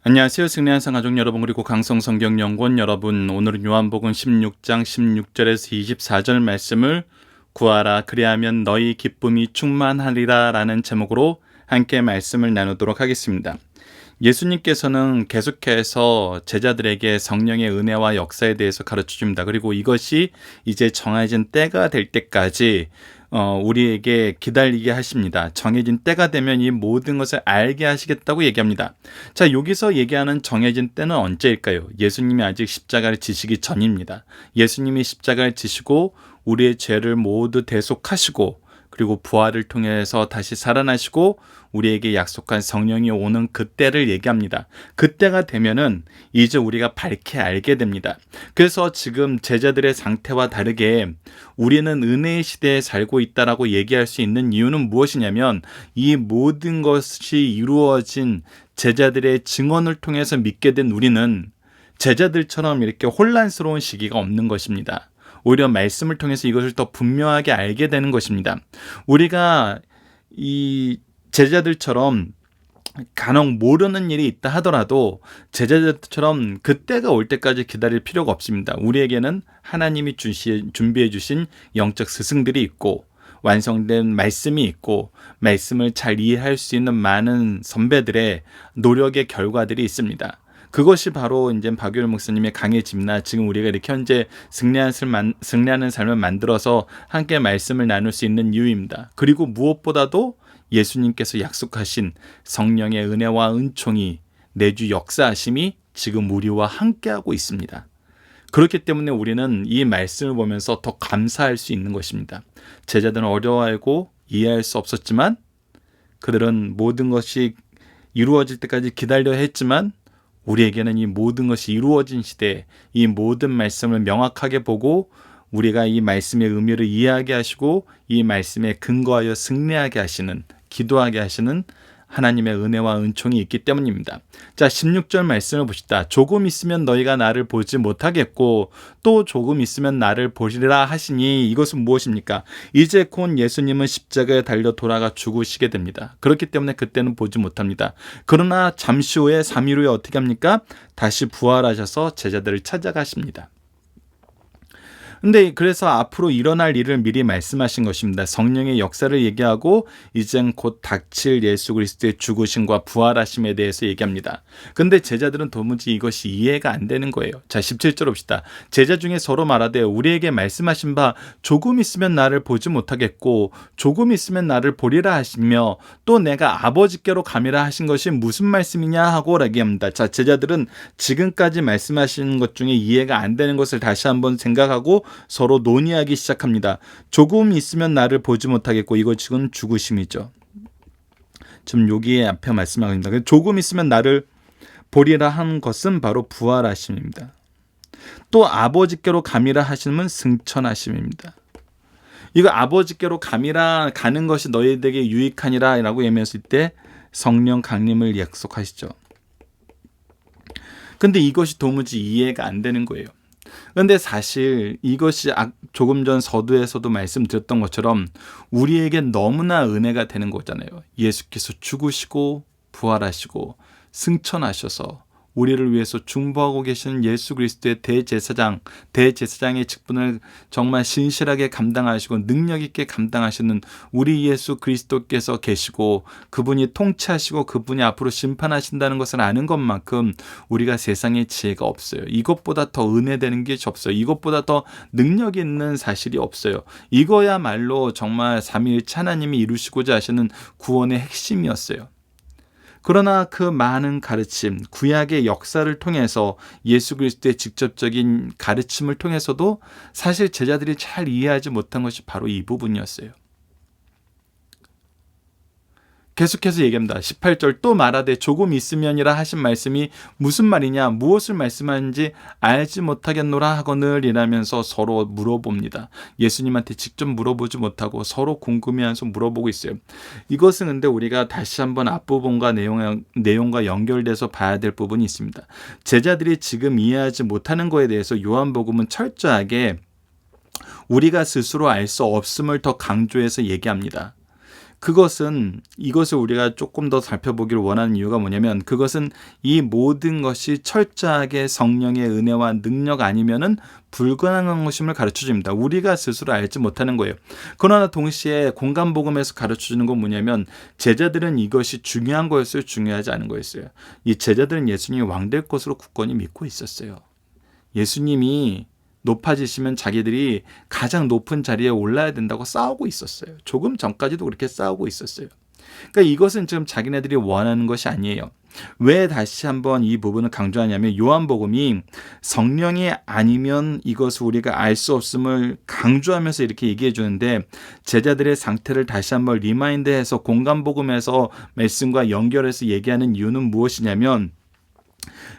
안녕하세요. 승리한상 가족 여러분, 그리고 강성성경연구원 여러분, 오늘은 요한복음 16장 16절에서 24절 말씀을 구하라 그리하면 너희 기쁨이 충만하리라 라는 제목으로 함께 말씀을 나누도록 하겠습니다. 예수님께서는 계속해서 제자들에게 성령의 은혜와 역사에 대해서 가르쳐 줍니다. 그리고 이것이 이제 정해진 때가 될 때까지 우리에게 기다리게 하십니다. 정해진 때가 되면 이 모든 것을 알게 하시겠다고 얘기합니다. 자, 여기서 얘기하는 정해진 때는 언제일까요? 예수님이 아직 십자가를 지시기 전입니다. 예수님이 십자가를 지시고 우리의 죄를 모두 대속하시고, 그리고 부활을 통해서 다시 살아나시고 우리에게 약속한 성령이 오는 그때를 얘기합니다. 그때가 되면은 이제 우리가 밝게 알게 됩니다. 그래서 지금 제자들의 상태와 다르게 우리는 은혜의 시대에 살고 있다라고 얘기할 수 있는 이유는 무엇이냐면, 이 모든 것이 이루어진 제자들의 증언을 통해서 믿게 된 우리는 제자들처럼 이렇게 혼란스러운 시기가 없는 것입니다. 오히려 말씀을 통해서 이것을 더 분명하게 알게 되는 것입니다. 우리가 이 제자들처럼 간혹 모르는 일이 있다 하더라도 제자들처럼 그때가 올 때까지 기다릴 필요가 없습니다. 우리에게는 하나님이 준비해 주신 영적 스승들이 있고, 완성된 말씀이 있고, 말씀을 잘 이해할 수 있는 많은 선배들의 노력의 결과들이 있습니다. 그것이 바로 이제 박유일 목사님의 강해짐나 지금 우리가 이렇게 현재 승리하는 삶을 만들어서 함께 말씀을 나눌 수 있는 이유입니다. 그리고 무엇보다도 예수님께서 약속하신 성령의 은혜와 은총이 내주 역사하심이 지금 우리와 함께하고 있습니다. 그렇기 때문에 우리는 이 말씀을 보면서 더 감사할 수 있는 것입니다. 제자들은 어려워하고 이해할 수 없었지만, 그들은 모든 것이 이루어질 때까지 기다려야 했지만, 우리에게는 이 모든 것이 이루어진 시대에 이 모든 말씀을 명확하게 보고 우리가 이 말씀의 의미를 이해하게 하시고 이 말씀에 근거하여 승리하게 하시는, 기도하게 하시는 하나님의 은혜와 은총이 있기 때문입니다. 자, 16절 말씀을 보시다. 조금 있으면 너희가 나를 보지 못하겠고 또 조금 있으면 나를 보리라 하시니, 이것은 무엇입니까? 이제 곧 예수님은 십자가에 달려 돌아가 죽으시게 됩니다. 그렇기 때문에 그때는 보지 못합니다. 그러나 잠시 후에 3일 후에 어떻게 합니까? 다시 부활하셔서 제자들을 찾아가십니다. 근데 그래서 앞으로 일어날 일을 미리 말씀하신 것입니다. 성령의 역사를 얘기하고 이젠 곧 닥칠 예수 그리스도의 죽으심과 부활하심에 대해서 얘기합니다. 근데 제자들은 도무지 이것이 이해가 안 되는 거예요. 자, 17절 봅시다. 제자 중에 서로 말하되 우리에게 말씀하신 바 조금 있으면 나를 보지 못하겠고 조금 있으면 나를 보리라 하시며 또 내가 아버지께로 가미라 하신 것이 무슨 말씀이냐 하고 얘기합니다. 자, 제자들은 지금까지 말씀하신 것 중에 이해가 안 되는 것을 다시 한번 생각하고 서로 논의하기 시작합니다. 조금 있으면 나를 보지 못하겠고, 이거 지금 죽으심이죠. 지금 여기에 앞에 말씀하고 있습니다. 조금 있으면 나를 보리라 한 것은 바로 부활하심입니다. 또 아버지께로 가미라 하심은 승천하심입니다. 이거 아버지께로 가미라 가는 것이 너희에게 유익하니라 라고 얘기했을 때 성령 강림을 약속하시죠. 근데 이것이 도무지 이해가 안 되는 거예요. 그런데 사실 이것이 조금 전 서두에서도 말씀드렸던 것처럼 우리에게 너무나 은혜가 되는 거잖아요. 예수께서 죽으시고 부활하시고 승천하셔서 우리를 위해서 중보하고 계시는 예수 그리스도의 대제사장의 직분을 정말 신실하게 감당하시고 능력 있게 감당하시는 우리 예수 그리스도께서 계시고, 그분이 통치하시고 그분이 앞으로 심판하신다는 것을 아는 것만큼 우리가 세상에 지혜가 없어요. 이것보다 더 은혜되는 게 없어요. 이것보다 더 능력 있는 사실이 없어요. 이거야말로 정말 삼위일체 하나님이 이루시고자 하시는 구원의 핵심이었어요. 그러나 그 많은 가르침, 구약의 역사를 통해서 예수 그리스도의 직접적인 가르침을 통해서도 사실 제자들이 잘 이해하지 못한 것이 바로 이 부분이었어요. 계속해서 얘기합니다. 18절 또 말하되 조금 있으면이라 하신 말씀이 무슨 말이냐, 무엇을 말씀하는지 알지 못하겠노라 하거늘 이라면서 서로 물어봅니다. 예수님한테 직접 물어보지 못하고 서로 궁금해하면서 물어보고 있어요. 이것은 근데 우리가 다시 한번 앞부분과 내용과 연결돼서 봐야 될 부분이 있습니다. 제자들이 지금 이해하지 못하는 거에 대해서 요한복음은 철저하게 우리가 스스로 알 수 없음을 더 강조해서 얘기합니다. 이것을 우리가 조금 더 살펴보기를 원하는 이유가 뭐냐면, 그것은 이 모든 것이 철저하게 성령의 은혜와 능력 아니면은 불가능한 것임을 가르쳐 줍니다. 우리가 스스로 알지 못하는 거예요. 그러나 동시에 공간복음에서 가르쳐 주는 건 뭐냐면, 제자들은 이것이 중요한 거였어요, 중요하지 않은 거였어요. 이 제자들은 예수님이 왕될 것으로 굳건히 믿고 있었어요. 예수님이 높아지시면 자기들이 가장 높은 자리에 올라야 된다고 싸우고 있었어요. 조금 전까지도 그렇게 싸우고 있었어요. 그러니까 이것은 지금 자기네들이 원하는 것이 아니에요. 왜 다시 한번 이 부분을 강조하냐면, 요한복음이 성령이 아니면 이것을 우리가 알 수 없음을 강조하면서 이렇게 얘기해 주는데, 제자들의 상태를 다시 한번 리마인드해서 공간복음에서 말씀과 연결해서 얘기하는 이유는 무엇이냐면,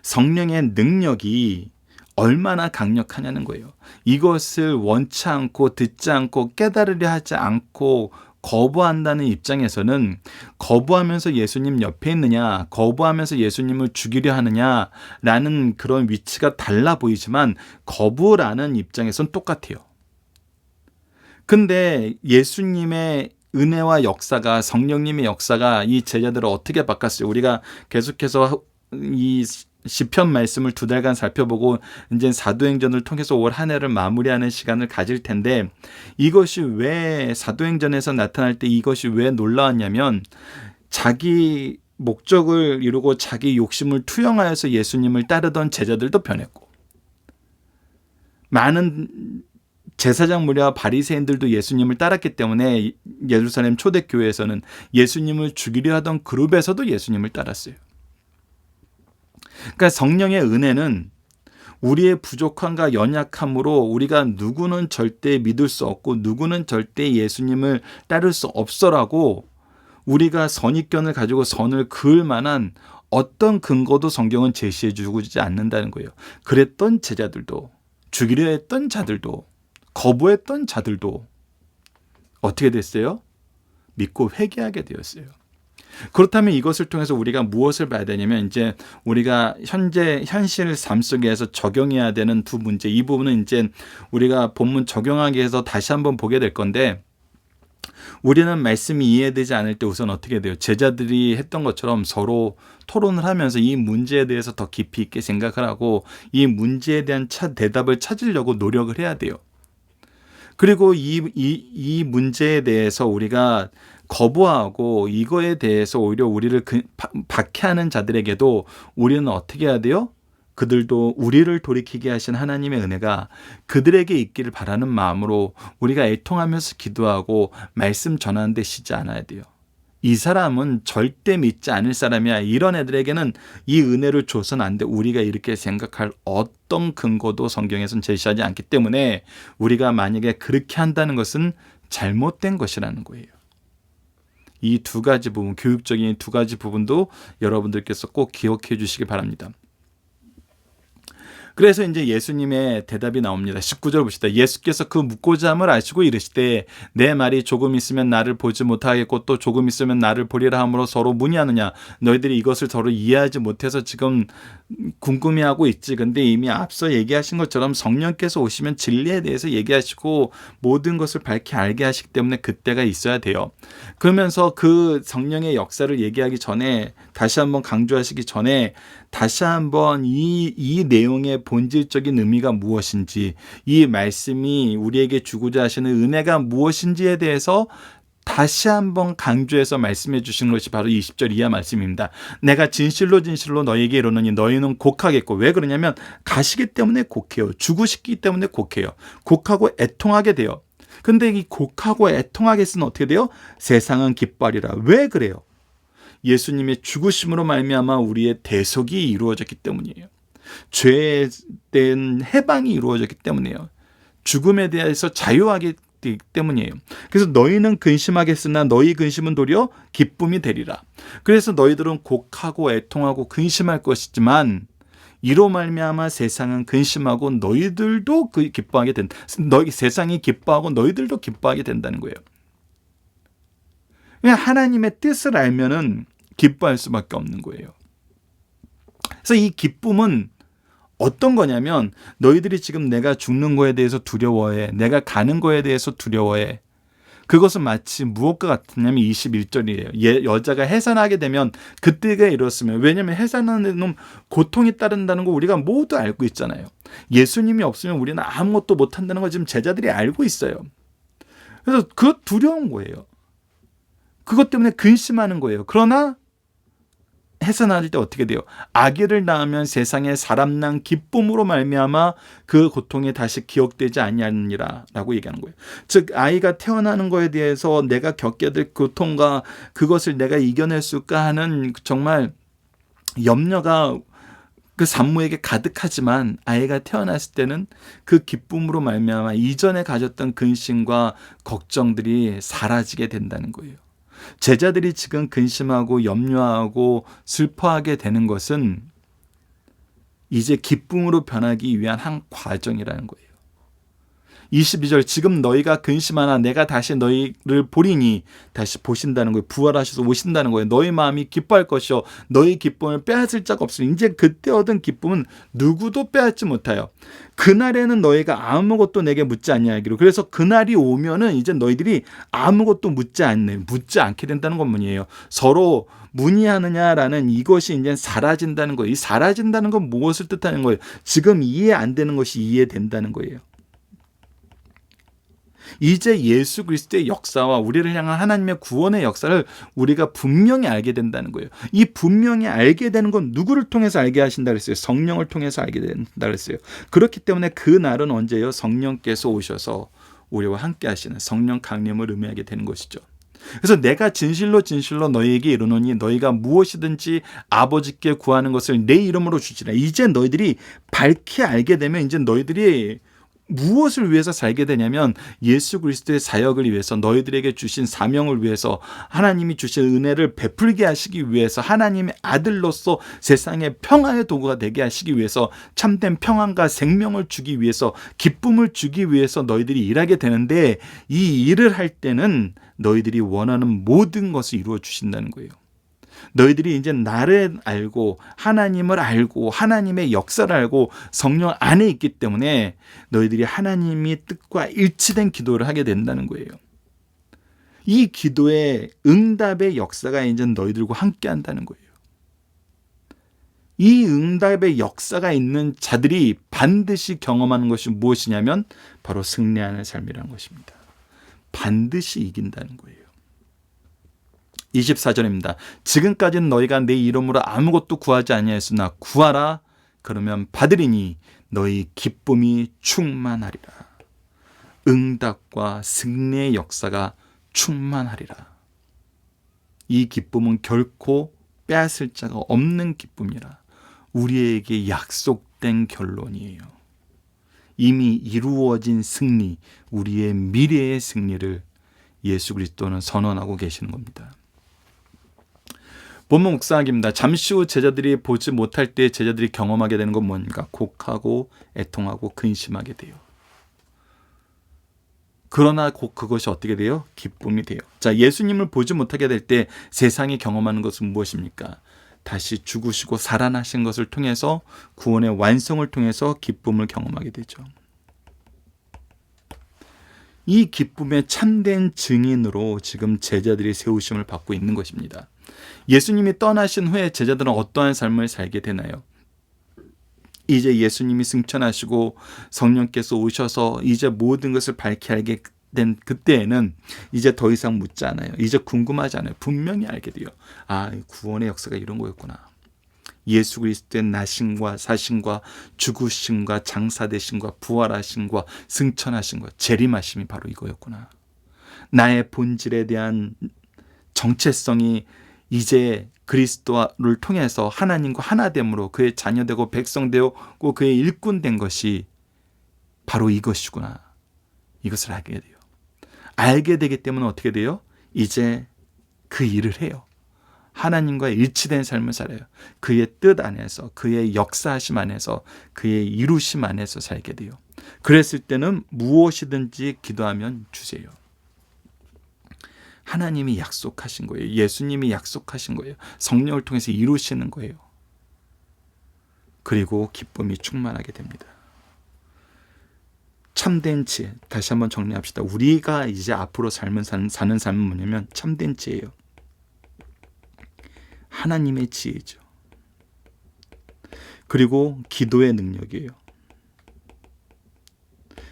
성령의 능력이 얼마나 강력하냐는 거예요. 이것을 원치 않고 듣지 않고 깨달으려 하지 않고 거부한다는 입장에서는, 거부하면서 예수님 옆에 있느냐, 거부하면서 예수님을 죽이려 하느냐라는 그런 위치가 달라 보이지만, 거부라는 입장에서는 똑같아요. 근데 예수님의 은혜와 역사가, 성령님의 역사가 이 제자들을 어떻게 바꿨어요? 우리가 계속해서 이 시편 말씀을 2달간 살펴보고 이제 사도행전을 통해서 올 한 해를 마무리하는 시간을 가질 텐데, 이것이 왜 사도행전에서 나타날 때 이것이 왜 놀라웠냐면, 자기 목적을 이루고 자기 욕심을 투영하여서 예수님을 따르던 제자들도 변했고, 많은 제사장 무리와 바리새인들도 예수님을 따랐기 때문에 예루살렘 초대교회에서는 예수님을 죽이려 하던 그룹에서도 예수님을 따랐어요. 그러니까 성령의 은혜는 우리의 부족함과 연약함으로 우리가 누구는 절대 믿을 수 없고 누구는 절대 예수님을 따를 수 없어라고 우리가 선입견을 가지고 선을 그을 만한 어떤 근거도 성경은 제시해 주지 않는다는 거예요. 그랬던 제자들도, 죽이려 했던 자들도, 거부했던 자들도 어떻게 됐어요? 믿고 회개하게 되었어요. 그렇다면 이것을 통해서 우리가 무엇을 봐야 되냐면, 이제 우리가 현실 삶 속에서 적용해야 되는 두 문제, 이 부분은 이제 우리가 본문 적용하기 위해서 다시 한번 보게 될 건데, 우리는 말씀이 이해되지 않을 때 우선 어떻게 돼요? 제자들이 했던 것처럼 서로 토론을 하면서 이 문제에 대해서 더 깊이 있게 생각을 하고 이 문제에 대한 대답을 찾으려고 노력을 해야 돼요. 그리고 이 문제에 대해서 우리가 거부하고 이거에 대해서 오히려 우리를 박해하는 자들에게도 우리는 어떻게 해야 돼요? 그들도 우리를 돌이키게 하신 하나님의 은혜가 그들에게 있기를 바라는 마음으로 우리가 애통하면서 기도하고 말씀 전하는 데 쉬지 않아야 돼요. 이 사람은 절대 믿지 않을 사람이야, 이런 애들에게는 이 은혜를 줘서는 안 돼, 우리가 이렇게 생각할 어떤 근거도 성경에서는 제시하지 않기 때문에 우리가 만약에 그렇게 한다는 것은 잘못된 것이라는 거예요. 이 두 가지 부분, 교육적인 두 가지 부분도 여러분들께서 꼭 기억해 주시기 바랍니다. 그래서 이제 예수님의 대답이 나옵니다. 19절 봅시다. 예수께서 그 묻고자 함을 아시고 이르시되 내 말이 조금 있으면 나를 보지 못하겠고 또 조금 있으면 나를 보리라 함으로 서로 문의하느냐. 너희들이 이것을 서로 이해하지 못해서 지금 궁금해하고 있지. 근데 이미 앞서 얘기하신 것처럼 성령께서 오시면 진리에 대해서 얘기하시고 모든 것을 밝히 알게 하시기 때문에 그때가 있어야 돼요. 그러면서 그 성령의 역사를 얘기하기 전에, 다시 한번 강조하시기 전에 다시 한번 이 내용의 본질적인 의미가 무엇인지, 이 말씀이 우리에게 주고자 하시는 은혜가 무엇인지에 대해서 다시 한번 강조해서 말씀해 주신 것이 바로 20절 이하 말씀입니다. 내가 진실로 진실로 너희에게 이르노니 너희는 곡하겠고, 왜 그러냐면 가시기 때문에 곡해요. 죽으시기 때문에 곡해요. 곡하고 애통하게 돼요. 근데 이 곡하고 애통하겠으면 어떻게 돼요? 세상은 기뻐하리라. 왜 그래요? 예수님의 죽으심으로 말미암아 우리의 대속이 이루어졌기 때문이에요. 죄에 대한 해방이 이루어졌기 때문이에요. 죽음에 대해서 자유하기 때문이에요. 그래서 너희는 근심하겠으나 너희 근심은 도리어 기쁨이 되리라. 그래서 너희들은 곡하고 애통하고 근심할 것이지만 이로 말미암아 세상은 근심하고 너희들도 기뻐하게 된다. 세상이 기뻐하고 너희들도 기뻐하게 된다는 거예요. 그냥 하나님의 뜻을 알면은 기뻐할 수밖에 없는 거예요. 그래서 이 기쁨은 어떤 거냐면, 너희들이 지금 내가 죽는 거에 대해서 두려워해, 내가 가는 거에 대해서 두려워해. 그것은 마치 무엇과 같으냐면 21절이에요. 여자가 해산하게 되면 그때가 이렇습니다. 왜냐하면 해산하는 놈 고통이 따른다는 거 우리가 모두 알고 있잖아요. 예수님이 없으면 우리는 아무것도 못한다는 거 지금 제자들이 알고 있어요. 그래서 그거 두려운 거예요. 그것 때문에 근심하는 거예요. 그러나 해산할 때 어떻게 돼요? 아기를 낳으면 세상에 사람 난 기쁨으로 말미암아 그 고통이 다시 기억되지 아니하느니라 라고 얘기하는 거예요. 즉 아이가 태어나는 거에 대해서 내가 겪게 될 고통과 그것을 내가 이겨낼 수 있을까 하는 정말 염려가 그 산모에게 가득하지만 아이가 태어났을 때는 그 기쁨으로 말미암아 이전에 가졌던 근심과 걱정들이 사라지게 된다는 거예요. 제자들이 지금 근심하고 염려하고 슬퍼하게 되는 것은 이제 기쁨으로 변하기 위한 한 과정이라는 거예요. 22절 지금 너희가 근심하나 내가 다시 너희를 보리니 다시 보신다는 거예요. 부활하셔서 오신다는 거예요. 너희 마음이 기뻐할 것이요 너희 기쁨을 빼앗을 자가 없으니 이제 그때 얻은 기쁨은 누구도 빼앗지 못하여 그날에는 너희가 아무것도 내게 묻지 아니하기로. 그래서 그날이 오면은 이제 너희들이 아무것도 묻지 않게 된다는 건 뭐예요? 서로 문의하느냐라는 이것이 이제 사라진다는 거예요. 이 사라진다는 건 무엇을 뜻하는 거예요? 지금 이해 안 되는 것이 이해된다는 거예요. 이제 예수 그리스도의 역사와 우리를 향한 하나님의 구원의 역사를 우리가 분명히 알게 된다는 거예요. 이 분명히 알게 되는 건 누구를 통해서 알게 하신다 그랬어요? 성령을 통해서 알게 된다 그랬어요. 그렇기 때문에 그 날은 언제예요? 성령께서 오셔서 우리와 함께 하시는 성령 강림을 의미하게 되는 것이죠. 그래서 내가 진실로 너희에게 이르노니 너희가 무엇이든지 아버지께 구하는 것을 내 이름으로 주시라. 이제 너희들이 밝히 알게 되면 이제 너희들이 무엇을 위해서 살게 되냐면 예수 그리스도의 사역을 위해서 너희들에게 주신 사명을 위해서 하나님이 주신 은혜를 베풀게 하시기 위해서 하나님의 아들로서 세상의 평화의 도구가 되게 하시기 위해서 참된 평안과 생명을 주기 위해서 기쁨을 주기 위해서 너희들이 일하게 되는데 이 일을 할 때는 너희들이 원하는 모든 것을 이루어 주신다는 거예요. 너희들이 이제 나를 알고 하나님을 알고 하나님의 역사를 알고 성령 안에 있기 때문에 너희들이 하나님의 뜻과 일치된 기도를 하게 된다는 거예요. 이 기도의 응답의 역사가 이제 너희들과 함께 한다는 거예요. 이 응답의 역사가 있는 자들이 반드시 경험하는 것이 무엇이냐면 바로 승리하는 삶이라는 것입니다. 반드시 이긴다는 거예요. 24절입니다. 지금까지는 너희가 내 이름으로 아무것도 구하지 아니하였으나 구하라 그러면 받으리니 너희 기쁨이 충만하리라. 응답과 승리의 역사가 충만하리라. 이 기쁨은 결코 빼앗을 자가 없는 기쁨이라. 우리에게 약속된 결론이에요. 이미 이루어진 승리, 우리의 미래의 승리를 예수 그리스도는 선언하고 계시는 겁니다. 본문 묵상하기입니다. 잠시 후 제자들이 보지 못할 때 제자들이 경험하게 되는 건 뭔가? 곡하고 애통하고 근심하게 돼요. 그러나 곧 그것이 어떻게 돼요? 기쁨이 돼요. 자, 예수님을 보지 못하게 될 때 세상이 경험하는 것은 무엇입니까? 다시 죽으시고 살아나신 것을 통해서 구원의 완성을 통해서 기쁨을 경험하게 되죠. 이 기쁨의 참된 증인으로 지금 제자들이 세우심을 받고 있는 것입니다. 예수님이 떠나신 후에 제자들은 어떠한 삶을 살게 되나요? 이제 예수님이 승천하시고 성령께서 오셔서 이제 모든 것을 밝히 알게 된 그때에는 이제 더 이상 묻지 않아요. 이제 궁금하지 않아요. 분명히 알게 돼요. 아, 구원의 역사가 이런 거였구나. 예수 그리스도의 나심과 사심과 죽으심과 장사되심과 부활하심과 승천하심과 재림하심이 바로 이거였구나. 나의 본질에 대한 정체성이 이제 그리스도를 통해서 하나님과 하나됨으로 그의 자녀되고 백성되고 그의 일꾼된 것이 바로 이것이구나. 이것을 알게 돼요. 알게 되기 때문에 어떻게 돼요? 이제 그 일을 해요. 하나님과 일치된 삶을 살아요. 그의 뜻 안에서, 그의 역사하심 안에서, 그의 이루심 안에서 살게 돼요. 그랬을 때는 무엇이든지 기도하면 주세요. 하나님이 약속하신 거예요. 예수님이 약속하신 거예요. 성령을 통해서 이루시는 거예요. 그리고 기쁨이 충만하게 됩니다. 참된 지혜. 다시 한번 정리합시다. 우리가 이제 앞으로 사는 삶은 뭐냐면 참된 지혜예요. 하나님의 지혜죠. 그리고 기도의 능력이에요.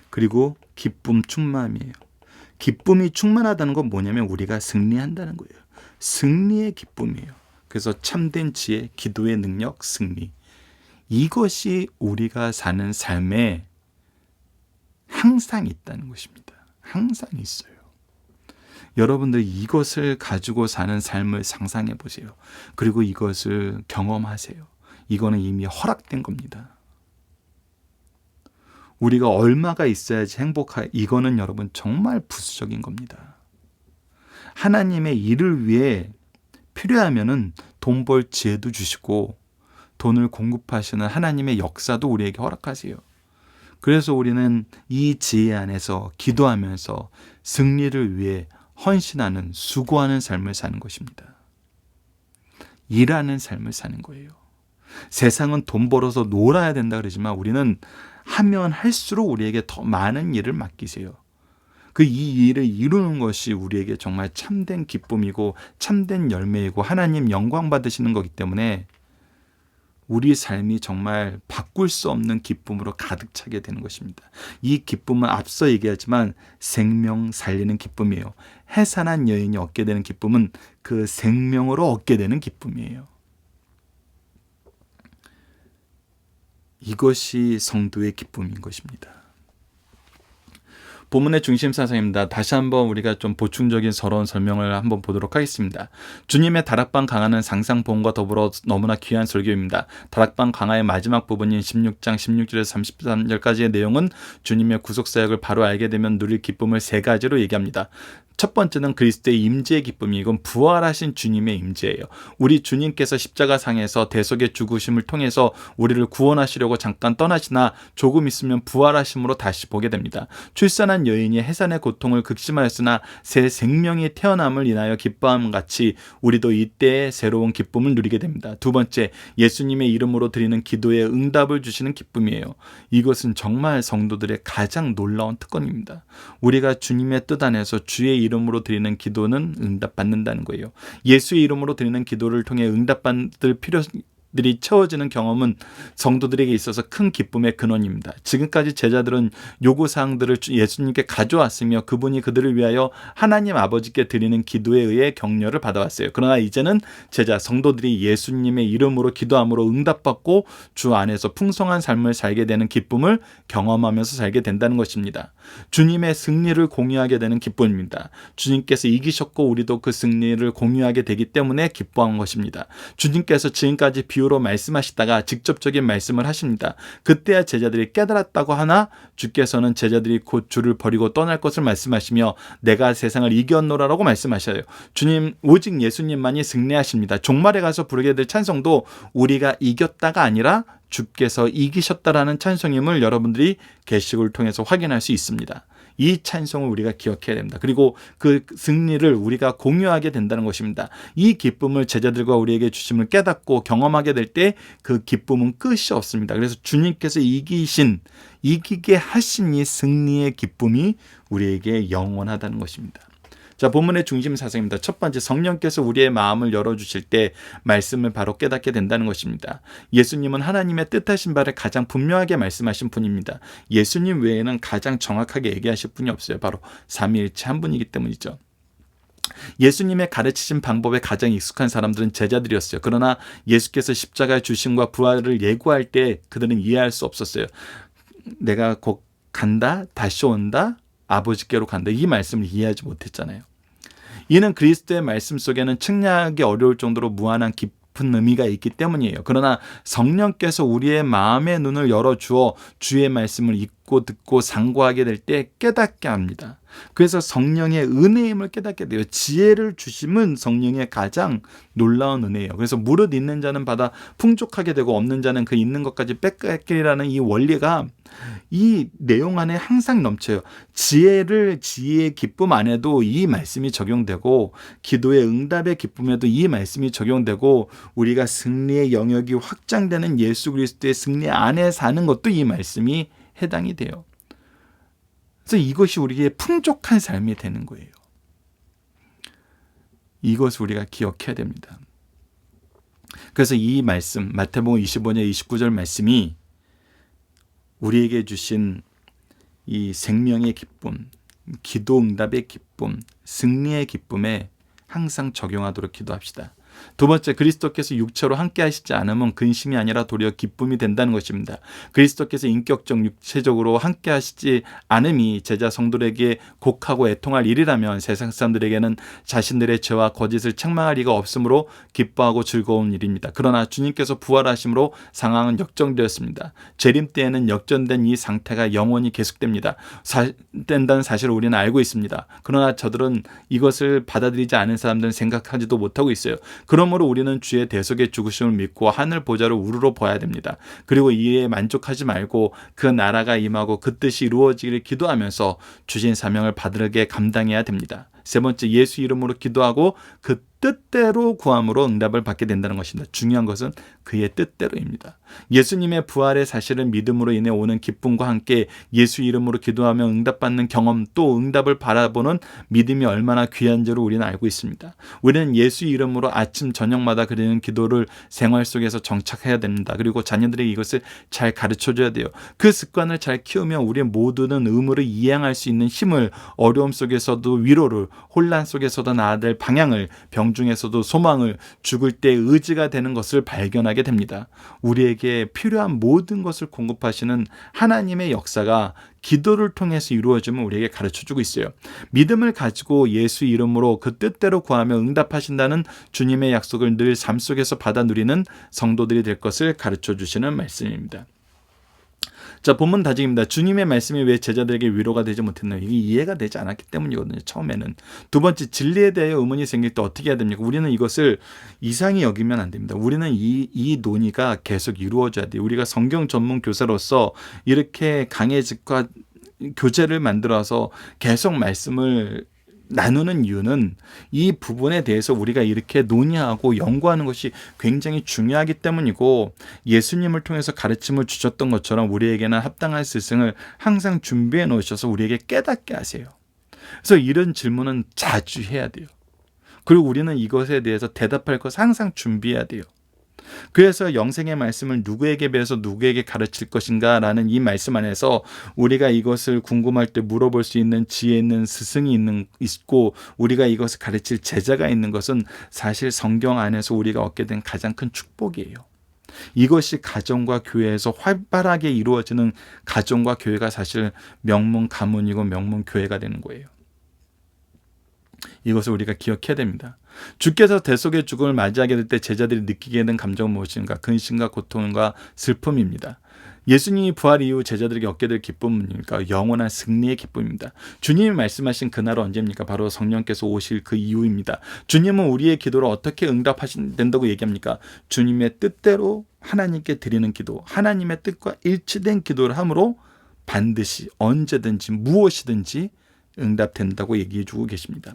그리고 기쁨 충만이에요. 기쁨이 충만하다는 건 뭐냐면 우리가 승리한다는 거예요. 승리의 기쁨이에요. 그래서 참된 지혜, 기도의 능력, 승리. 이것이 우리가 사는 삶에 항상 있다는 것입니다. 항상 있어요. 여러분들 이것을 가지고 사는 삶을 상상해 보세요. 그리고 이것을 경험하세요. 이거는 이미 허락된 겁니다. 우리가 얼마가 있어야지 이거는 여러분 정말 부수적인 겁니다. 하나님의 일을 위해 필요하면은 돈 벌 지혜도 주시고 돈을 공급하시는 하나님의 역사도 우리에게 허락하세요. 그래서 우리는 이 지혜 안에서 기도하면서 승리를 위해 헌신하는, 수고하는 삶을 사는 것입니다. 일하는 삶을 사는 거예요. 세상은 돈 벌어서 놀아야 된다 그러지만 우리는 하면 할수록 우리에게 더 많은 일을 맡기세요. 이 일을 이루는 것이 우리에게 정말 참된 기쁨이고 참된 열매이고 하나님 영광 받으시는 거기 때문에 우리 삶이 정말 바꿀 수 없는 기쁨으로 가득 차게 되는 것입니다. 이 기쁨은 앞서 얘기하지만 생명 살리는 기쁨이에요. 해산한 여인이 얻게 되는 기쁨은 그 생명으로 얻게 되는 기쁨이에요. 이것이 성도의 기쁨인 것입니다. 본문의 중심 사상입니다. 다시 한번 우리가 좀 보충적인 서론 설명을 한번 보도록 하겠습니다. 주님의 다락방 강화는 상상 본과 더불어 너무나 귀한 설교입니다. 다락방 강화의 마지막 부분인 16장 16절에서 33절까지의 내용은 주님의 구속사역을 바로 알게 되면 누릴 기쁨을 세 가지로 얘기합니다. 첫 번째는 그리스도의 임재의 기쁨이 이건 부활하신 주님의 임재예요. 우리 주님께서 십자가상에서 대속의 죽으심을 통해서 우리를 구원하시려고 잠깐 떠나시나 조금 있으면 부활하심으로 다시 보게 됩니다. 출산한 여인이 해산의 고통을 극심하였으나 새 생명이 태어남을 인하여 기뻐함 같이 우리도 이때의 새로운 기쁨을 누리게 됩니다. 두 번째, 예수님의 이름으로 드리는 기도에 응답을 주시는 기쁨이에요. 이것은 정말 성도들의 가장 놀라운 특권입니다. 우리가 주님의 뜻 안에서 주의 이름으로 드리는 기도는 응답받는다는 거예요. 예수의 이름으로 드리는 기도를 통해 응답받을 필요들이 채워지는 경험은 성도들에게 있어서 큰 기쁨의 근원입니다. 지금까지 제자들은 요구사항들을 예수님께 가져왔으며 그분이 그들을 위하여 하나님 아버지께 드리는 기도에 의해 격려를 받아왔어요. 그러나 이제는 성도들이 예수님의 이름으로 기도함으로 응답받고 주 안에서 풍성한 삶을 살게 되는 기쁨을 경험하면서 살게 된다는 것입니다. 주님의 승리를 공유하게 되는 기쁨입니다. 주님께서 이기셨고 우리도 그 승리를 공유하게 되기 때문에 기뻐한 것입니다. 주님께서 지금까지 비유로 말씀하시다가 직접적인 말씀을 하십니다. 그때야 제자들이 깨달았다고 하나 주께서는 제자들이 곧 주를 버리고 떠날 것을 말씀하시며 내가 세상을 이겼노라라고 말씀하셔요. 주님, 오직 예수님만이 승리하십니다. 종말에 가서 부르게 될 찬송도 우리가 이겼다가 아니라 주께서 이기셨다라는 찬송임을 여러분들이 계시록을 통해서 확인할 수 있습니다. 이 찬송을 우리가 기억해야 됩니다. 그리고 그 승리를 우리가 공유하게 된다는 것입니다. 이 기쁨을 제자들과 우리에게 주심을 깨닫고 경험하게 될 때 그 기쁨은 끝이 없습니다. 그래서 주님께서 이기게 하신 이 승리의 기쁨이 우리에게 영원하다는 것입니다. 자, 본문의 중심 사상입니다. 첫 번째, 성령께서 우리의 마음을 열어주실 때 말씀을 바로 깨닫게 된다는 것입니다. 예수님은 하나님의 뜻하신 바를 가장 분명하게 말씀하신 분입니다. 예수님 외에는 가장 정확하게 얘기하실 분이 없어요. 바로 삼위일체 한 분이기 때문이죠. 예수님의 가르치신 방법에 가장 익숙한 사람들은 제자들이었어요. 그러나 예수께서 십자가의 주심과 부활을 예고할 때 그들은 이해할 수 없었어요. 내가 곧 간다, 다시 온다, 아버지께로 간다. 이 말씀을 이해하지 못했잖아요. 이는 그리스도의 말씀 속에는 측량하기 어려울 정도로 무한한 깊은 의미가 있기 때문이에요. 그러나 성령께서 우리의 마음의 눈을 열어주어 주의 말씀을 읽고 듣고 상고하게 될 때 깨닫게 합니다. 그래서 성령의 은혜임을 깨닫게 돼요. 지혜를 주심은 성령의 가장 놀라운 은혜예요. 그래서 무릇 있는 자는 받아 풍족하게 되고 없는 자는 그 있는 것까지 뺏기리라는 이 원리가 이 내용 안에 항상 넘쳐요. 지혜의 기쁨 안에도 이 말씀이 적용되고 기도의 응답의 기쁨에도 이 말씀이 적용되고 우리가 승리의 영역이 확장되는 예수 그리스도의 승리 안에 사는 것도 이 말씀이 해당이 돼요. 그래서 이것이 우리에게 풍족한 삶이 되는 거예요. 이것을 우리가 기억해야 됩니다. 그래서 이 말씀, 마태복음 25장 29절 말씀이 우리에게 주신 이 생명의 기쁨, 기도 응답의 기쁨, 승리의 기쁨에 항상 적용하도록 기도합시다. 두 번째, 그리스도께서 육체로 함께 하시지 않으면 근심이 아니라 도리어 기쁨이 된다는 것입니다. 그리스도께서 인격적 육체적으로 함께 하시지 않음이 제자 성도들에게 곡하고 애통할 일이라면 세상 사람들에게는 자신들의 죄와 거짓을 책망할 리가 없으므로 기뻐하고 즐거운 일입니다. 그러나 주님께서 부활하심으로 상황은 역전되었습니다. 재림 때에는 역전된 이 상태가 영원히 계속됩니다. 된다는 사실을 우리는 알고 있습니다. 그러나 저들은 이것을 받아들이지 않은 사람들은 생각하지도 못하고 있어요. 그러므로 우리는 주의 대속의 죽으심을 믿고 하늘 보좌를 우러러 봐야 됩니다. 그리고 이에 만족하지 말고 그 나라가 임하고 그 뜻이 이루어지기를 기도하면서 주신 사명을 바르게 감당해야 됩니다. 세 번째, 예수 이름으로 기도하고 그 뜻대로 구함으로 응답을 받게 된다는 것입니다. 중요한 것은 그의 뜻대로입니다. 예수님의 부활의 사실을 믿음으로 인해 오는 기쁨과 함께 예수 이름으로 기도하며 응답받는 경험, 또 응답을 바라보는 믿음이 얼마나 귀한 줄을 우리는 알고 있습니다. 우리는 예수 이름으로 아침 저녁마다 드리는 기도를 생활 속에서 정착해야 됩니다. 그리고 자녀들에게 이것을 잘 가르쳐줘야 돼요. 그 습관을 잘 키우면 우리 모두는 의무를 이행할 수 있는 힘을, 어려움 속에서도 위로를, 혼란 속에서도 나아야 될 방향을, 병 중에서도 소망을, 죽을 때 의지가 되는 것을 발견하게 됩니다. 우리에게 필요한 모든 것을 공급하시는 하나님의 역사가 기도를 통해서 이루어지면 우리에게 가르쳐주고 있어요. 믿음을 가지고 예수 이름으로 그 뜻대로 구하며 응답하신다는 주님의 약속을 늘 삶 속에서 받아 누리는 성도들이 될 것을 가르쳐주시는 말씀입니다. 자, 본문 다짐입니다. 주님의 말씀이 왜 제자들에게 위로가 되지 못했나요? 이게 이해가 되지 않았기 때문이거든요. 처음에는. 두 번째, 진리에 대해 의문이 생길 때 어떻게 해야 됩니까? 우리는 이것을 이상히 여기면 안 됩니다. 우리는 이 논의가 계속 이루어져야 돼요. 우리가 성경 전문 교사로서 이렇게 강해직과 교재를 만들어서 계속 말씀을 나누는 이유는 이 부분에 대해서 우리가 이렇게 논의하고 연구하는 것이 굉장히 중요하기 때문이고, 예수님을 통해서 가르침을 주셨던 것처럼 우리에게는 합당한 스승을 항상 준비해 놓으셔서 우리에게 깨닫게 하세요. 그래서 이런 질문은 자주 해야 돼요. 그리고 우리는 이것에 대해서 대답할 것을 항상 준비해야 돼요. 그래서 영생의 말씀을 누구에게 배워서 누구에게 가르칠 것인가 라는 이 말씀 안에서 우리가 이것을 궁금할 때 물어볼 수 있는 지혜 있는 스승이 있고 우리가 이것을 가르칠 제자가 있는 것은 사실 성경 안에서 우리가 얻게 된 가장 큰 축복이에요. 이것이 가정과 교회에서 활발하게 이루어지는 가정과 교회가 사실 명문 가문이고 명문 교회가 되는 거예요. 이것을 우리가 기억해야 됩니다. 주께서 대속의 죽음을 맞이하게 될 때 제자들이 느끼게 된 감정은 무엇인가? 근심과 고통과 슬픔입니다. 예수님이 부활 이후 제자들에게 얻게 될 기쁨입니까? 영원한 승리의 기쁨입니다. 주님이 말씀하신 그날은 언제입니까? 바로 성령께서 오실 그 이후입니다. 주님은 우리의 기도를 어떻게 응답하신다고 얘기합니까? 주님의 뜻대로 하나님께 드리는 기도, 하나님의 뜻과 일치된 기도를 함으로 반드시 언제든지 무엇이든지 응답된다고 얘기해 주고 계십니다.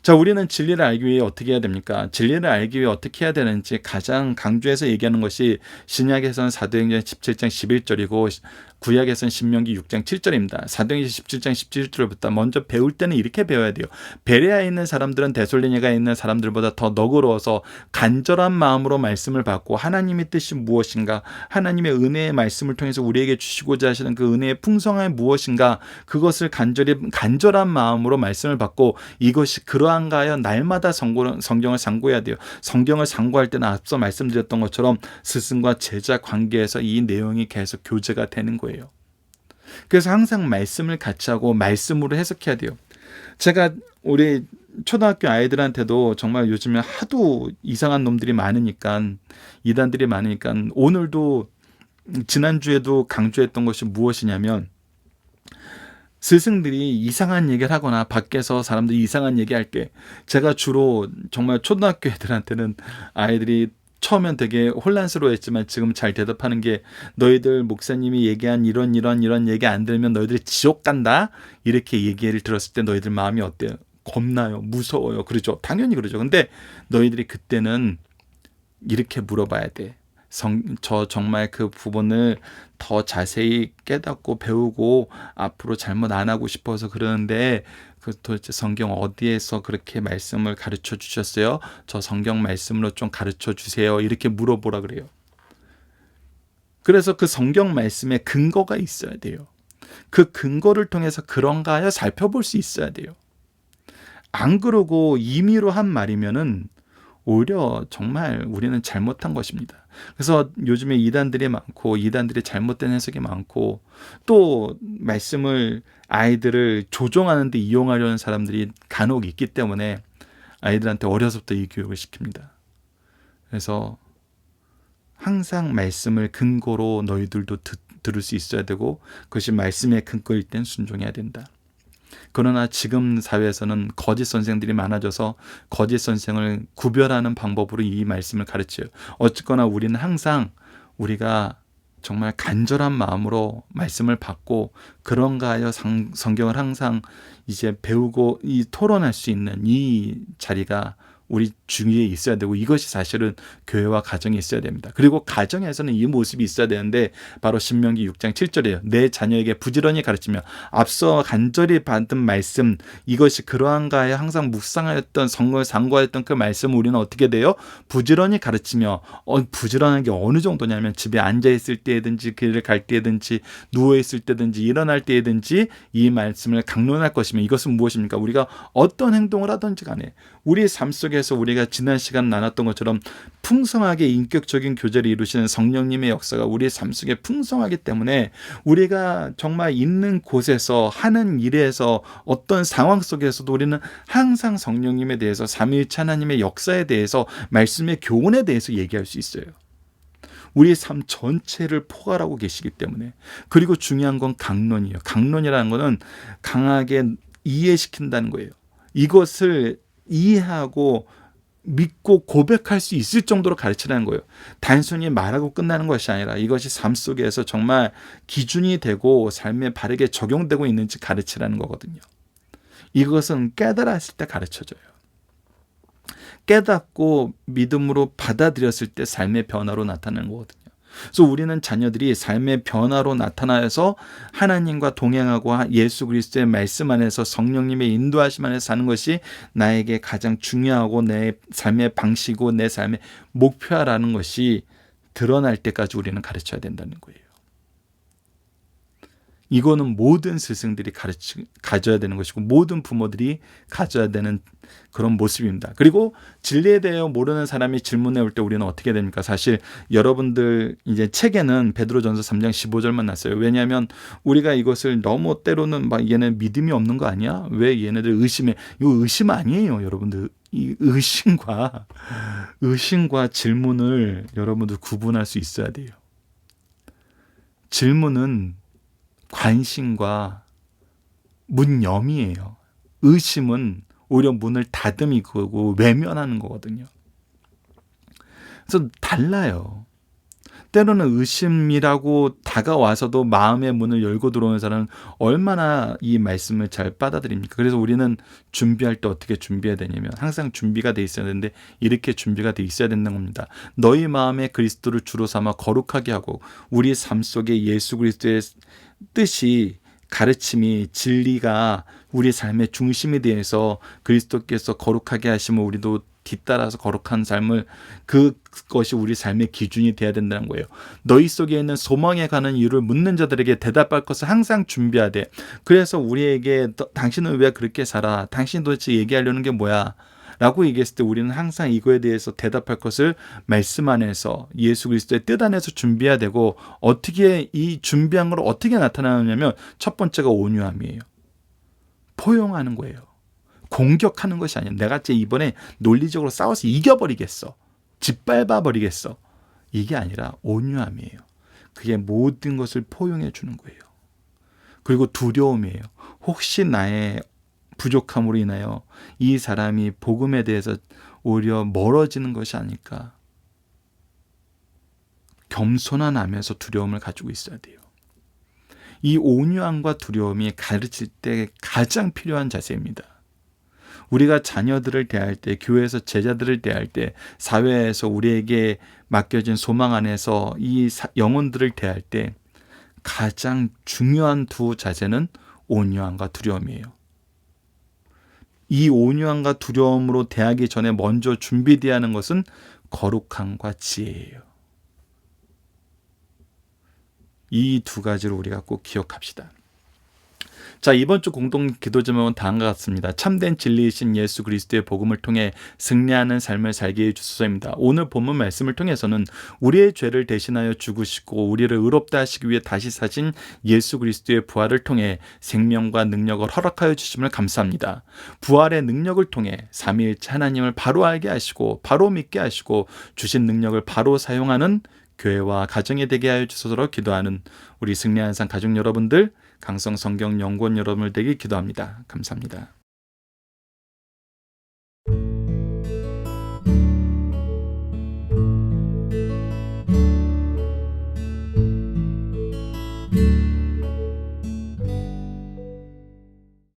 자, 우리는 진리를 알기 위해 어떻게 해야 됩니까? 진리를 알기 위해 어떻게 해야 되는지 가장 강조해서 얘기하는 것이 신약에서는 사도행전 17장 11절이고 구약에서는 신명기 6장 7절입니다. 사도행전 17장 17절부터 먼저 배울 때는 이렇게 배워야 돼요. 베레아에 있는 사람들은 데솔로니가에 있는 사람들보다 더 너그러워서 간절한 마음으로 말씀을 받고 하나님의 뜻이 무엇인가, 하나님의 은혜의 말씀을 통해서 우리에게 주시고자 하시는 그 은혜의 풍성함이 무엇인가, 그것을 간절한 마음으로 말씀을 받고 이것이 그러한가 하여 날마다 성경을 상고해야 돼요. 성경을 상고할 때는 앞서 말씀드렸던 것처럼 스승과 제자 관계에서 이 내용이 계속 교제가 되는 거예요. 그래서 항상 말씀을 같이 하고 말씀으로 해석해야 돼요. 제가 우리 초등학교 아이들한테도 정말 요즘에 하도 이상한 놈들이 많으니까, 이단들이 많으니까 오늘도 지난주에도 강조했던 것이 무엇이냐면, 스승들이 이상한 얘기를 하거나 밖에서 사람들이 이상한 얘기할 때 제가 주로 정말 초등학교 애들한테는 아이들이 처음엔 되게 혼란스러워했지만 지금 잘 대답하는 게, 너희들 목사님이 얘기한 이런 얘기 안 들으면 너희들이 지옥 간다, 이렇게 얘기를 들었을 때 너희들 마음이 어때요? 겁나요? 무서워요? 그러죠? 당연히 그러죠. 근데 너희들이 그때는 이렇게 물어봐야 돼. 저 정말 그 부분을 더 자세히 깨닫고 배우고 앞으로 잘못 안 하고 싶어서 그러는데 그 도대체 성경 어디에서 그렇게 말씀을 가르쳐 주셨어요? 저 성경 말씀으로 좀 가르쳐 주세요. 이렇게 물어보라 그래요. 그래서 그 성경 말씀에 근거가 있어야 돼요. 그 근거를 통해서 그런가 하여 살펴볼 수 있어야 돼요. 안 그러고 임의로 한 말이면은 오히려 정말 우리는 잘못한 것입니다. 그래서 요즘에 이단들이 많고 이단들이 잘못된 해석이 많고 또 말씀을 아이들을 조종하는 데 이용하려는 사람들이 간혹 있기 때문에 아이들한테 어려서부터 이 교육을 시킵니다. 그래서 항상 말씀을 근거로 너희들도 들을 수 있어야 되고 그것이 말씀의 근거일 땐 순종해야 된다. 그러나 지금 사회에서는 거짓 선생들이 많아져서 거짓 선생을 구별하는 방법으로 이 말씀을 가르쳐요. 어쨌거나 우리는 항상 우리가 정말 간절한 마음으로 말씀을 받고 그런가 하여 성경을 항상 이제 배우고 이 토론할 수 있는 이 자리가 우리 주위에 있어야 되고 이것이 사실은 교회와 가정에 있어야 됩니다. 그리고 가정에서는 이 모습이 있어야 되는데 바로 신명기 6장 7절이에요. 내 자녀에게 부지런히 가르치며 앞서 간절히 받은 말씀 이것이 그러한가 하여 항상 묵상하였던 성경을 상고하였던 그 말씀을 우리는 어떻게 돼요? 부지런히 가르치며 부지런한 게 어느 정도냐면 집에 앉아있을 때든지 길을 갈 때든지 누워있을 때든지 일어날 때든지 이 말씀을 강론할 것이며 이것은 무엇입니까? 우리가 어떤 행동을 하든지 간에 우리의 삶 속에서 우리가 지난 시간 나눴던 것처럼 풍성하게 인격적인 교제를 이루시는 성령님의 역사가 우리의 삶 속에 풍성하기 때문에 우리가 정말 있는 곳에서 하는 일에서 어떤 상황 속에서도 우리는 항상 성령님에 대해서 삼위일체 하나님의 역사에 대해서 말씀의 교훈에 대해서 얘기할 수 있어요. 우리의 삶 전체를 포괄하고 계시기 때문에. 그리고 중요한 건 강론이에요. 강론이라는 거는 강하게 이해시킨다는 거예요. 이것을 이해하고 믿고 고백할 수 있을 정도로 가르치라는 거예요. 단순히 말하고 끝나는 것이 아니라 이것이 삶 속에서 정말 기준이 되고 삶에 바르게 적용되고 있는지 가르치라는 거거든요. 이것은 깨달았을 때 가르쳐져요. 깨닫고 믿음으로 받아들였을 때 삶의 변화로 나타나는 거거든요. 그래서 우리는 자녀들이 삶의 변화로 나타나서 하나님과 동행하고 예수 그리스도의 말씀 안에서 성령님의 인도하심 안에서 사는 것이 나에게 가장 중요하고 내 삶의 방식이고 내 삶의 목표라는 것이 드러날 때까지 우리는 가르쳐야 된다는 거예요. 이거는 모든 스승들이 가져야 되는 것이고 모든 부모들이 가져야 되는 그런 모습입니다. 그리고 진리에 대해 모르는 사람이 질문해 올 때 우리는 어떻게 됩니까? 사실 여러분들 이제 책에는 베드로전서 3장 15절만 났어요. 왜냐하면 우리가 이것을 너무 때로는 막 얘네 믿음이 없는 거 아니야? 왜 얘네들 의심해? 이거 의심 아니에요, 여러분들. 이 의심과 질문을 여러분들 구분할 수 있어야 돼요. 질문은 관심과 문염이에요. 의심은 오히려 문을 닫음이고 외면하는 거거든요. 그래서 달라요. 때로는 의심이라고 다가와서도 마음의 문을 열고 들어오는 사람은 얼마나 이 말씀을 잘 받아들입니까? 그래서 우리는 준비할 때 어떻게 준비해야 되냐면 항상 준비가 돼 있어야 되는데 이렇게 준비가 돼 있어야 된다는 겁니다. 너희 마음에 그리스도를 주로 삼아 거룩하게 하고 우리 삶 속에 예수 그리스도의 뜻이 가르침이 진리가 우리 삶의 중심에 대해서 그리스도께서 거룩하게 하시면 우리도 뒤따라서 거룩한 삶을 그것이 우리 삶의 기준이 돼야 된다는 거예요. 너희 속에 있는 소망에 가는 이유를 묻는 자들에게 대답할 것을 항상 준비하되 그래서 우리에게 당신은 왜 그렇게 살아? 당신 도대체 얘기하려는 게 뭐야? 라고 얘기했을 때 우리는 항상 이거에 대해서 대답할 것을 말씀 안에서 예수 그리스도의 뜻 안에서 준비해야 되고 어떻게 이 준비한 걸 어떻게 나타나느냐면 첫 번째가 온유함이에요. 포용하는 거예요. 공격하는 것이 아니야. 내가 이번에 논리적으로 싸워서 이겨버리겠어. 짓밟아버리겠어. 이게 아니라 온유함이에요. 그게 모든 것을 포용해 주는 거예요. 그리고 두려움이에요. 혹시 나의 부족함으로 인하여 이 사람이 복음에 대해서 오히려 멀어지는 것이 아닐까. 겸손한 마음에서 두려움을 가지고 있어야 돼요. 이 온유함과 두려움이 가르칠 때 가장 필요한 자세입니다. 우리가 자녀들을 대할 때, 교회에서 제자들을 대할 때, 사회에서 우리에게 맡겨진 소망 안에서 이 영혼들을 대할 때 가장 중요한 두 자세는 온유함과 두려움이에요. 이 온유함과 두려움으로 대하기 전에 먼저 준비되어야 하는 것은 거룩함과 지혜예요. 이 두 가지를 우리가 꼭 기억합시다. 자, 이번 주 공동 기도 제목은 다음과 같습니다. 참된 진리이신 예수 그리스도의 복음을 통해 승리하는 삶을 살게 해주소서입니다. 오늘 본문 말씀을 통해서는 우리의 죄를 대신하여 죽으시고 우리를 의롭다 하시기 위해 다시 사신 예수 그리스도의 부활을 통해 생명과 능력을 허락하여 주심을 감사합니다. 부활의 능력을 통해 삼위일체 하나님을 바로 알게 하시고 바로 믿게 하시고 주신 능력을 바로 사용하는 교회와 가정이 되게 하여 주소서 기도하는 우리 승리하는 삶 가족 여러분들, 강성 성경 연구원 여러분을 되게 기도합니다. 감사합니다.